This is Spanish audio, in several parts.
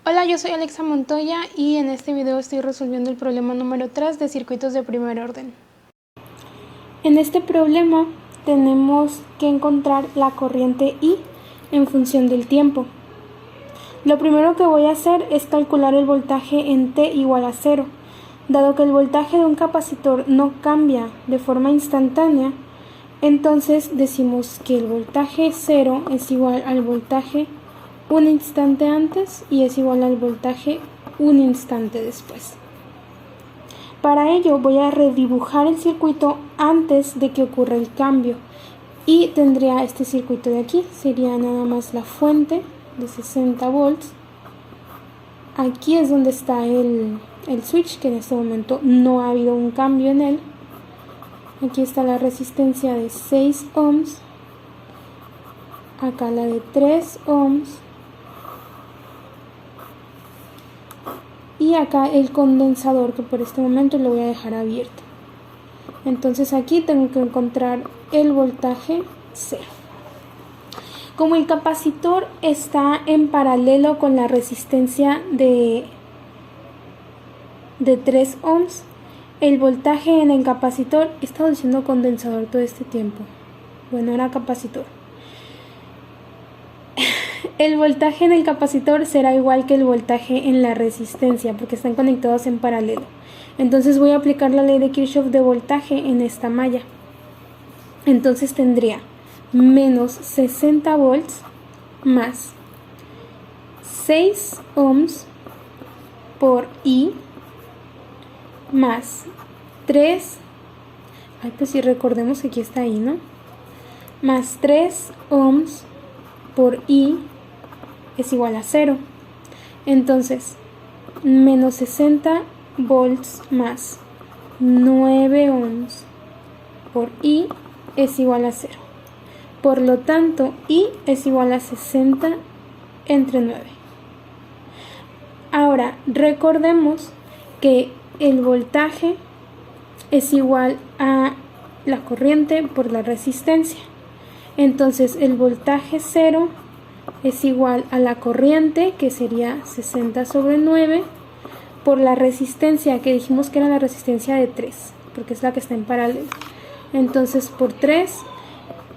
Hola, yo soy Alexa Montoya y en este video estoy resolviendo el problema número 3 de circuitos de primer orden. En este problema tenemos que encontrar la corriente I en función del tiempo. Lo primero que voy a hacer es calcular el voltaje en T igual a 0. Dado que el voltaje de un capacitor no cambia de forma instantánea, entonces decimos que el voltaje 0 es igual al voltaje un instante antes y es igual al voltaje un instante después. Para ello voy a redibujar el circuito antes de que ocurra el cambio y tendría este circuito de aquí, sería nada más la fuente de 60 volts. Aquí es donde está el switch, que en este momento no ha habido un cambio en él. Aquí está la resistencia de 6 ohms, acá la de 3 ohms y acá el condensador, que por este momento lo voy a dejar abierto. Entonces aquí tengo que encontrar el voltaje 0. Como el capacitor está en paralelo con la resistencia de 3 ohms, el voltaje en el capacitor, he estado diciendo condensador todo este tiempo, bueno, era capacitor. El voltaje en el capacitor será igual que el voltaje en la resistencia, porque están conectados en paralelo. Entonces voy a aplicar la ley de Kirchhoff de voltaje en esta malla. Entonces tendría menos 60 volts más 6 ohms por I más 3, pues sí, recordemos que aquí está I, ¿no? Más 3 ohms por I es igual a 0. Entonces, menos 60 volts más 9 ohms por I es igual a 0. Por lo tanto, I es igual a 60 entre 9. Ahora, recordemos que el voltaje es igual a la corriente por la resistencia. Entonces, el voltaje 0 es igual a la corriente, que sería 60 sobre 9, por la resistencia, que dijimos que era la resistencia de 3, porque es la que está en paralelo. Entonces, por 3,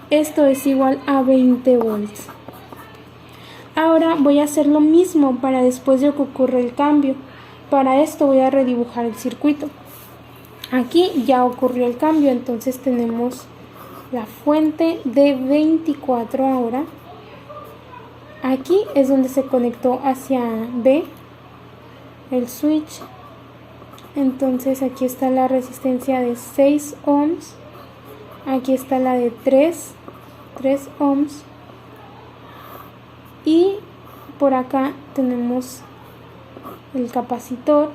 esto es igual a 20 volts. Ahora voy a hacer lo mismo para después de que ocurra el cambio. Para esto voy a redibujar el circuito. Aquí ya ocurrió el cambio, entonces tenemos la fuente de 24 ahora. Aquí es donde se conectó hacia B el switch. Entonces aquí está la resistencia de 6 ohms. Aquí está la de 3 ohms. Y por acá tenemos el capacitor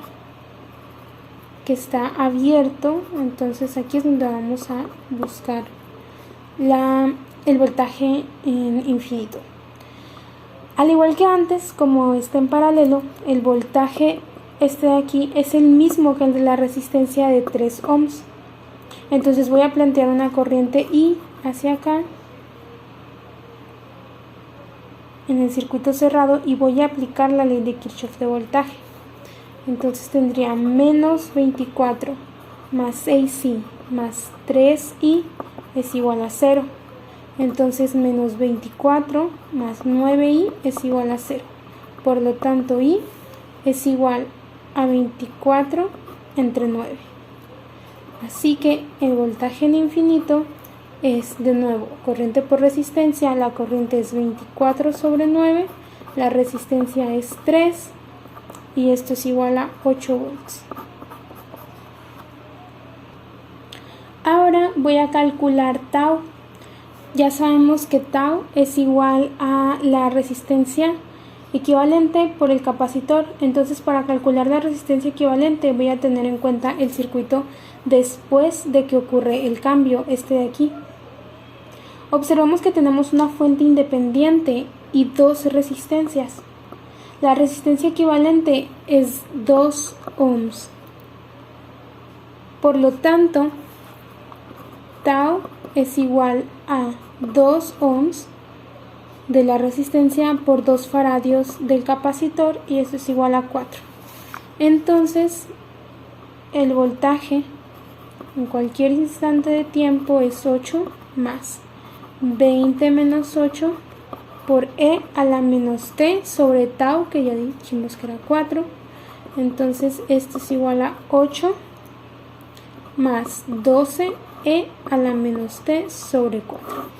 que está abierto. Entonces aquí es donde vamos a buscar el voltaje en infinito. Al igual que antes, como está en paralelo, el voltaje este de aquí es el mismo que el de la resistencia de 3 ohms. Entonces voy a plantear una corriente I hacia acá en el circuito cerrado y voy a aplicar la ley de Kirchhoff de voltaje. Entonces tendría menos 24 más 6i más 3i es igual a 0. Entonces menos 24 más 9i es igual a 0. Por lo tanto, I es igual a 24 entre 9. Así que el voltaje en infinito es, de nuevo, corriente por resistencia. La corriente es 24 sobre 9. La resistencia es 3. Y esto es igual a 8 volts. Ahora voy a calcular tau. Ya sabemos que tau es igual a la resistencia equivalente por el capacitor. Entonces, para calcular la resistencia equivalente voy a tener en cuenta el circuito después de que ocurre el cambio, este de aquí. Observamos que tenemos una fuente independiente y dos resistencias. La resistencia equivalente es 2 ohms. Por lo tanto, tau es igual a 2 ohms de la resistencia por 2 faradios del capacitor, y esto es igual a 4. Entonces el voltaje en cualquier instante de tiempo es 8 más 20 menos 8 por e a la menos t sobre tau, que ya dijimos que era 4. Entonces esto es igual a 8 más 12 e a la menos t sobre 4.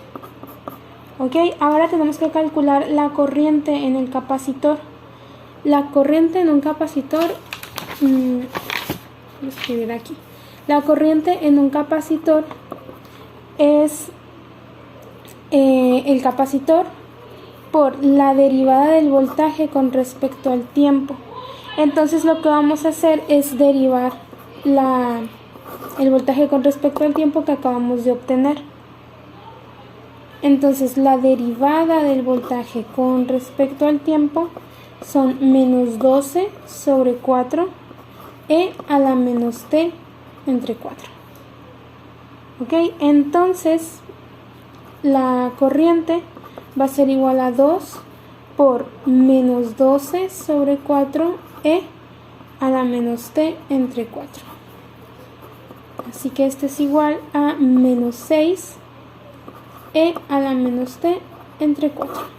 Ok, ahora tenemos que calcular la corriente en el capacitor. La corriente en un capacitor, voy a escribir aquí. La corriente en un capacitor es el capacitor por la derivada del voltaje con respecto al tiempo. Entonces lo que vamos a hacer es derivar el voltaje con respecto al tiempo que acabamos de obtener. Entonces la derivada del voltaje con respecto al tiempo son menos 12 sobre 4 e a la menos t entre 4. Ok, entonces la corriente va a ser igual a 2 por menos 12 sobre 4 e a la menos t entre 4. Así que esto es igual a menos 6 e a la menos t entre 4.